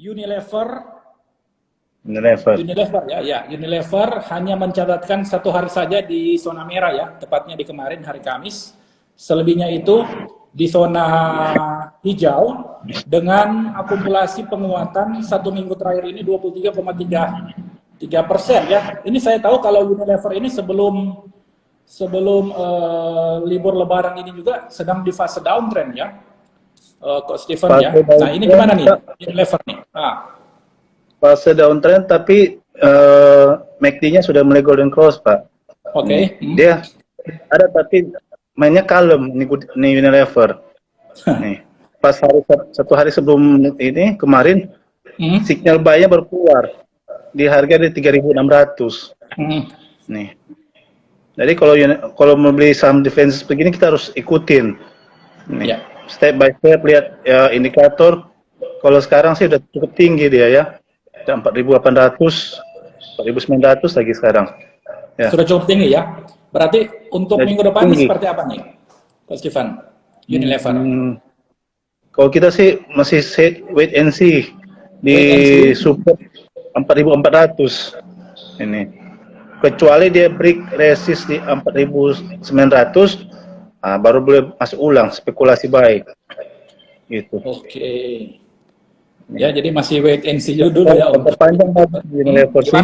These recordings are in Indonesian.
Unilever Unilever. Unilever Unilever hanya mencatatkan 1 hari saja di zona merah ya, tepatnya di kemarin hari Kamis. Selebihnya itu di zona hijau dengan akumulasi penguatan 1 minggu terakhir ini 23,3% ya. Ini saya tahu kalau Unilever ini sebelum libur Lebaran ini juga sedang di fase downtrend ya, Kok Steven ya. Nah ini gimana nih Unilever nih? Fase downtrend tapi MACD-nya sudah mulai golden cross, Pak. Oke. Dia ada tapi mainnya kalem nih Unilever. Nih, pas 1 hari sebelum ini kemarin sinyal buy-nya baru keluar di harga di 3.600. Nih. Jadi kalau mau beli saham defensif begini kita harus ikutin. Nih. Step by step lihat ya, indikator. Kalau sekarang sih udah cukup tinggi dia ya. 4.800, 4.900 lagi sekarang. Ya. Sudah cukup tinggi ya. Berarti untuk minggu depan ini seperti apa nih, Pak Steven? Unilever. Kalau kita sih masih wait and see di support 4.400 ini. Kecuali dia break resist di 4.900, baru boleh masuk ulang spekulasi baik. Gitu. Oke. Ya, jadi masih wait and see dulu ya. Untuk panjang bagus Unilever sih.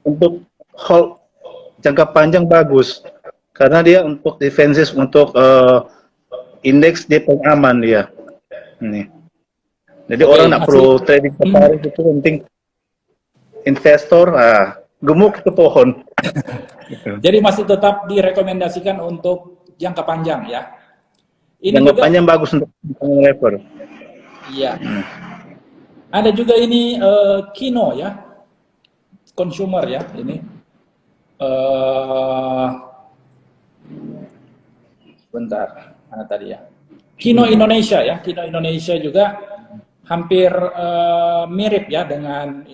Untuk hold jangka panjang bagus. Karena dia untuk defensif, untuk indeks dia paling aman dia. Ini. Jadi orang nggak perlu trading tertarik, itu penting. Investor gemuk ke pohon. Jadi masih tetap direkomendasikan untuk jangka panjang ya. Ini jangka panjang bagus untuk Unilever. Iya. Ada juga ini Kino ya, consumer ya ini. Bentar, mana tadi ya? Kino Indonesia ya, Kino Indonesia juga hampir mirip ya dengan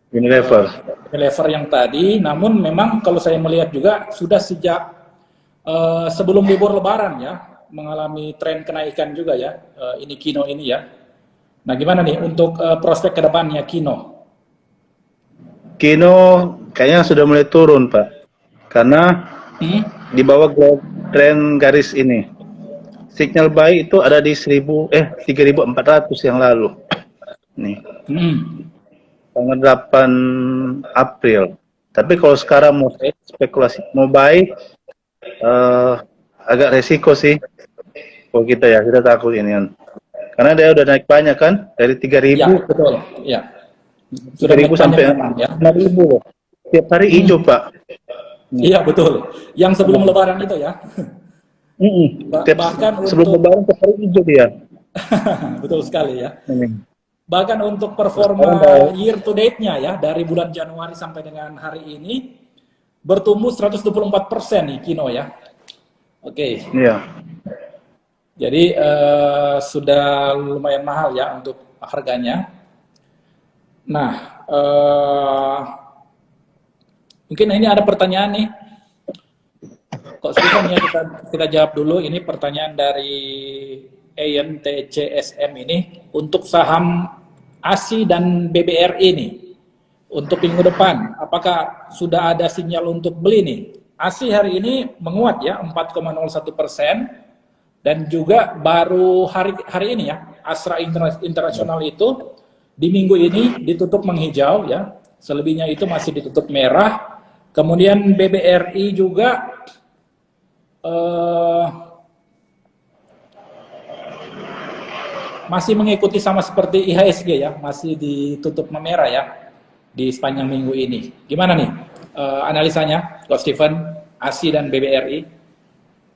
Unilever yang tadi. Namun memang kalau saya melihat juga sudah sejak sebelum libur Lebaran ya, mengalami tren kenaikan juga ya, ini Kino ini ya. Nah gimana nih untuk prospek ke depannya Kino? Kino kayaknya sudah mulai turun Pak, karena di bawah tren garis ini. Signal buy itu ada di 3.400 yang lalu. Nih. Tanggal 8 April. Tapi kalau sekarang mau spekulasi, mau buy, agak resiko sih. Kalau kita takut ini kan. Karena dia udah naik banyak kan, dari 3.000. Ya, betul. Ya. 3.000 sampai 6.000. Tiap hari hijau, Pak. Iya, betul. Yang sebelum Lebaran itu ya. Bahkan sebelum Lebaran tiap hari hijau dia. Betul sekali ya. Bahkan untuk performa year to date-nya ya, dari bulan Januari sampai dengan hari ini, bertumbuh 124% nih Kino ya. Oke. Iya. Jadi sudah lumayan mahal ya untuk harganya. Nah, mungkin ini ada pertanyaan nih. Kok Steven ya kita jawab dulu. Ini pertanyaan dari ENTCSM ini untuk saham ASI dan BBRI nih. Untuk minggu depan, apakah sudah ada sinyal untuk beli nih? ASI hari ini menguat ya 4,01%. Dan juga baru hari ini ya, Astra International itu di minggu ini ditutup menghijau ya, selebihnya itu masih ditutup merah. Kemudian BBRI juga masih mengikuti sama seperti IHSG ya, masih ditutup memerah ya di sepanjang minggu ini. Gimana nih analisanya, Coach Steven, ASI dan BBRI?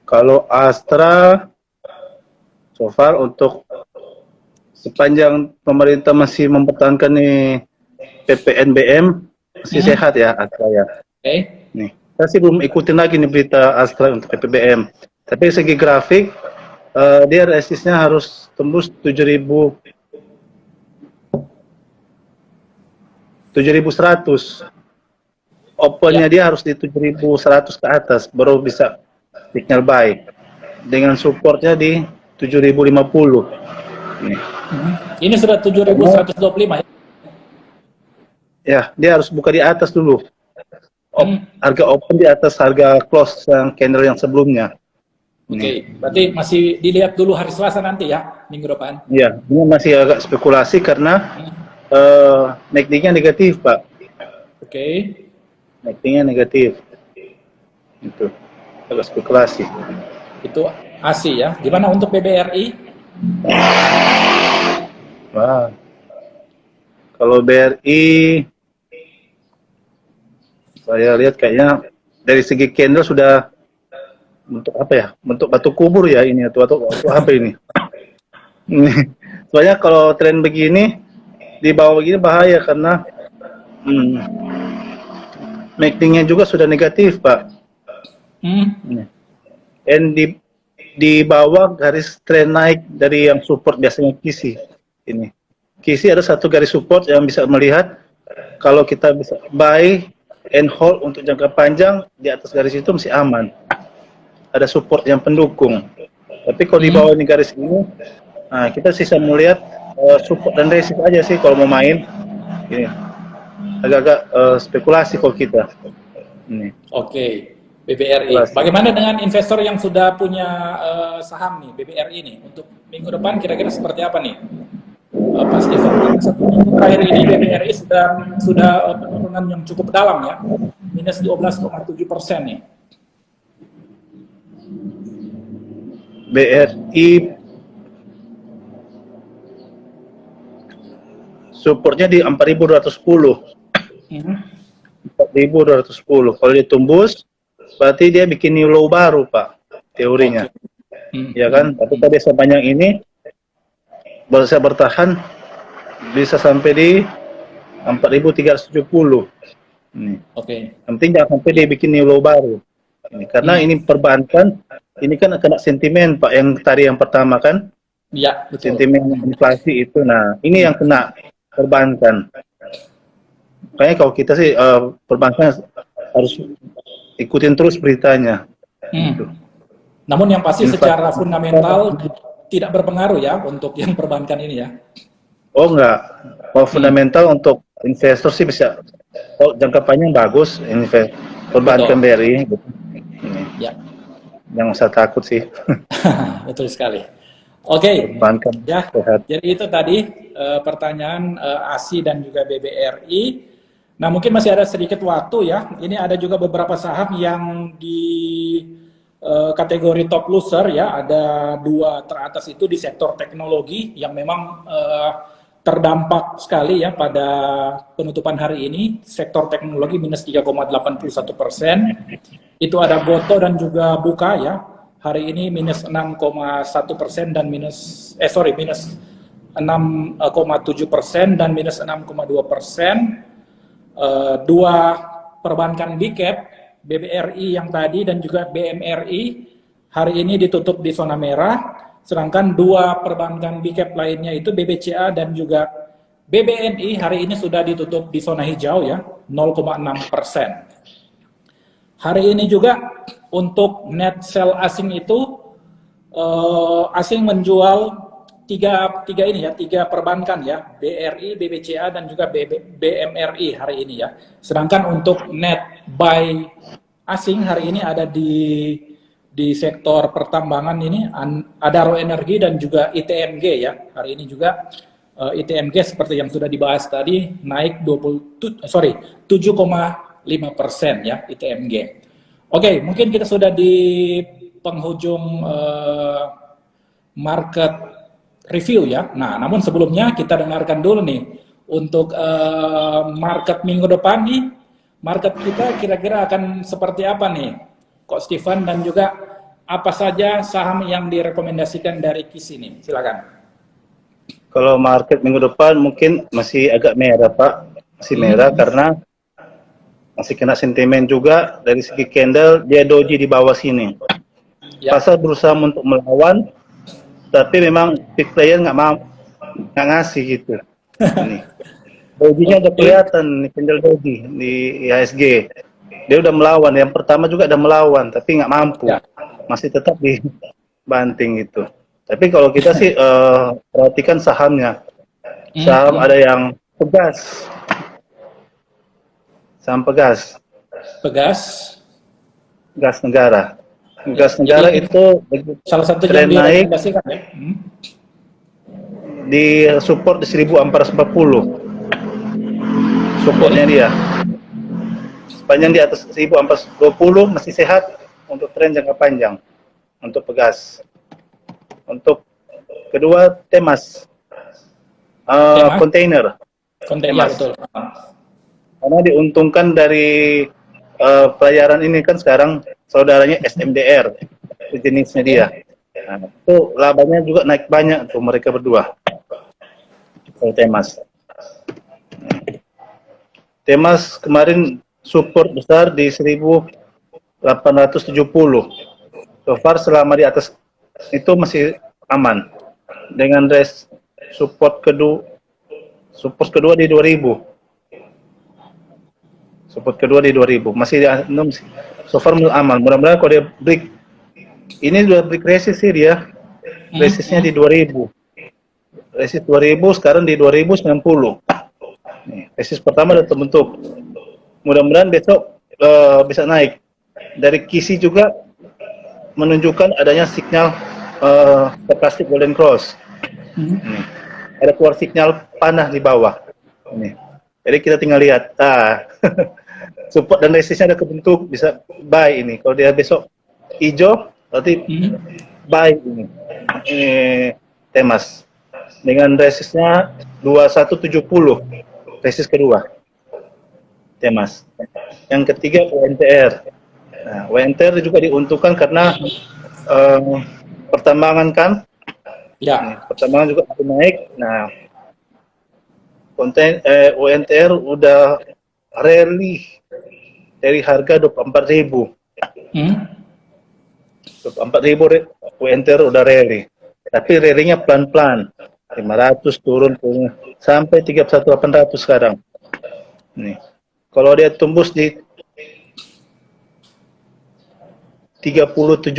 Kalau Astra so far untuk sepanjang pemerintah masih mempertahankan nih PPNBM masih sehat ya Astra ya. Nih, saya sih belum ikutin lagi nih berita Astra untuk PPBM. Tapi segi grafik dia resistnya harus tembus 7.100. Opennya dia harus di 7.100 ke atas baru bisa signal buy. Dengan supportnya di 7.050. Nih. Ini sudah 7.125 ya? Ya, dia harus buka di atas dulu. Harga open di atas harga close yang candle yang sebelumnya. Oke, berarti masih dilihat dulu hari Selasa nanti ya, minggu depan? Iya, ini masih agak spekulasi karena MACD-nya negatif, Pak. Oke. MACD-nya negatif. Itu agak spekulasi. Itu ASI ya. Gimana untuk BBRI? Wah. Kalau BRI saya lihat kayaknya dari segi candle sudah bentuk apa ya? Bentuk batu kubur ya ini atau apa ini? Soalnya kalau tren begini di bawah begini bahaya karena MACD-nya juga sudah negatif, Pak. Dan di bawah garis tren naik dari yang support biasanya KISI ini. KISI ada satu garis support yang bisa melihat kalau kita bisa buy and hold untuk jangka panjang di atas garis itu masih aman. Ada support yang pendukung. Tapi kalau di bawah ini garis ini, nah kita sisa melihat support dan resist aja sih kalau mau main. Ini agak-agak spekulasi kalau kita. Ini. Oke, BBRI. Bagaimana dengan investor yang sudah punya saham nih, BBRI nih? Untuk minggu depan kira-kira seperti apa nih? Pak Stefan, satu minggu terakhir ini BBRI sudah penurunan yang cukup dalam ya, minus 12,7% nih. BRI supportnya di 4.210. 4.210. Kalau ditembus, berarti dia bikin new low baru, Pak, teorinya. Ya kan? Tapi tadi sepanjang ini bisa bertahan bisa sampai di 4.370. Oke. Yang penting jangan sampai dia bikin new low baru. Ini karena ini perbankan, ini kan kena sentimen, Pak, yang tadi yang pertama kan? Iya, betul. Sentimen inflasi itu. Nah, ini yang kena perbankan. Makanya kalau kita sih perbankan harus ikutin terus beritanya. Namun yang pasti secara fundamental tidak berpengaruh ya untuk yang perbankan ini ya. Oh enggak, kalau fundamental untuk investor sih bisa. Oh jangka panjang bagus perbankan BRI. Gitu. Ya. Jangan usah takut sih. Betul sekali. Oke. Perbankan ya. sehat. Jadi itu tadi pertanyaan ASI dan juga BBRI. Nah mungkin masih ada sedikit waktu ya. Ini ada juga beberapa saham yang di kategori top loser ya, ada 2 teratas itu di sektor teknologi yang memang terdampak sekali ya pada penutupan hari ini. Sektor teknologi minus 3,81%. Itu ada Goto dan juga Buka ya. Hari ini minus 6,1% dan minus 6,7% dan minus 6,2%. 2 perbankan big cap, BBRI yang tadi dan juga BMRI hari ini ditutup di zona merah, sedangkan 2 perbankan big cap lainnya itu BBCA dan juga BBNI hari ini sudah ditutup di zona hijau ya, 0,6%. Hari ini juga untuk net sell asing itu asing menjual tiga perbankan ya, BRI, BBCA dan juga BMRI hari ini ya. Sedangkan untuk net buy asing hari ini ada di sektor pertambangan ini, Adaro Energi dan juga ITMG ya. Hari ini juga ITMG seperti yang sudah dibahas tadi naik 7,5% ya ITMG. Oke, mungkin kita sudah di penghujung market review ya. Nah, namun sebelumnya kita dengarkan dulu nih untuk market minggu depan nih, market kita kira-kira akan seperti apa nih, Coach Stefan, dan juga apa saja saham yang direkomendasikan dari KISI nih, silakan. Kalau market minggu depan mungkin masih agak merah, Pak, masih merah karena masih kena sentimen juga dari segi candle, dia doji di bawah sini. Ya. Pasar berusaha untuk melawan, tapi memang big player nggak mau, nggak ngasih gitu. Ini dojinya udah kelihatan nih, candle doji di IHSG. Dia udah melawan, yang pertama juga udah melawan, tapi nggak mampu, masih tetap dibanting gitu. Tapi kalau kita sih perhatikan sahamnya. Saham ada yang Pegas. Saham Pegas. Pegas. Gas negara. Gas Ya, negara jadi itu salah satu tren yang naik direkomendasikan ya. di support di 1440. Supportnya dia. Sepanjang di atas 1420 masih sehat untuk tren jangka panjang. Untuk Pegas. Untuk kedua Temas. Tema Kontainer. konten ya Temas. betul. Karena diuntungkan dari pelayaran ini kan sekarang saudaranya SMDR, itu jenisnya dia. Nah, itu labanya juga naik banyak tuh mereka berdua. Temas. Temas kemarin support besar di 1870. So far selama di atas itu masih aman. Dengan support kedua di 2000. Support kedua di 2000. Masih so far aman. Mudah-mudahan kalau dia break ini udah break resist sih dia. Resistnya di 2000. Resist 2000 sekarang di 2090. Nih, resist pertama sudah terbentuk. Mudah-mudahan besok bisa naik. Dari KISI juga menunjukkan adanya sinyal stokastik golden cross. Nih, ada keluar sinyal panah di bawah. Nih. Jadi kita tinggal lihat. Support dan resistnya ada kebentuk, bisa buy ini. Kalau dia besok hijau, berarti buy ini. Temas. Dengan resistnya 2170. Resist kedua. Temas. Yang ketiga WNTR. Nah, WNTR juga diuntungkan karena pertambangan kan. Ya. Nih, pertambangan juga naik. Nah, WNTR udah rally dari harga 24.000. 24.000 WNTR udah rally. Tapi rally-nya pelan-pelan. 500 turun sampai 31.800 sekarang. Nih. Kalau dia tembus di 30.700,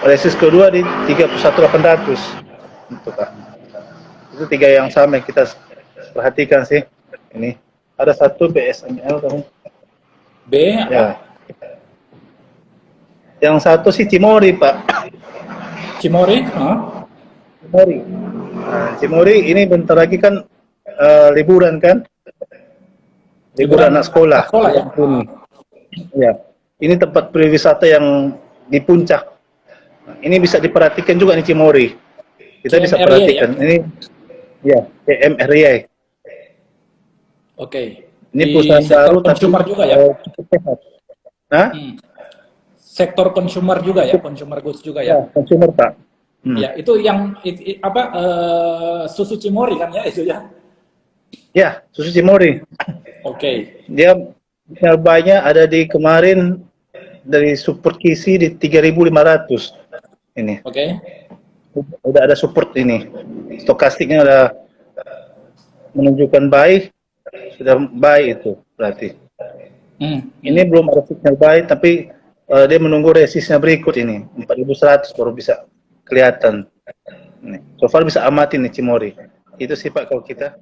resist kedua di 31.800. Itu tiga yang sama yang kita perhatikan sih. Ini ada satu BSML kamu. B apa? Ya. Yang satu sih Cimori, Pak. Cimori? Cimori. Nah, Cimori ini bentar lagi kan liburan kan? Liburan anak sekolah. Sekolah ya. Ya. Ini tempat pariwisata yang di puncak. Ini bisa diperhatikan juga nih Cimori. Kita bisa perhatikan. Ya? Ini ya, CMRY. Oke. Ini di perusahaan baru consumer tapi juga ya. Cukup sehat. Hah? Sektor consumer juga ya, consumer goods juga ya. Ya, consumer, Pak. Ya, itu yang susu Cimori kan ya itu ya. Ya, susu Cimori. Oke. Dia buy-nya ada di kemarin dari support KISI di 3.500. Ini. Oke. Udah ada support ini. Stokastiknya udah menunjukkan buy, sudah buy itu berarti. Ini belum ada signal buy, tapi dia menunggu resistnya berikut ini 4.100 baru bisa kelihatan. So far bisa amatin nih Cimori. Itu sih Pak kalau kita.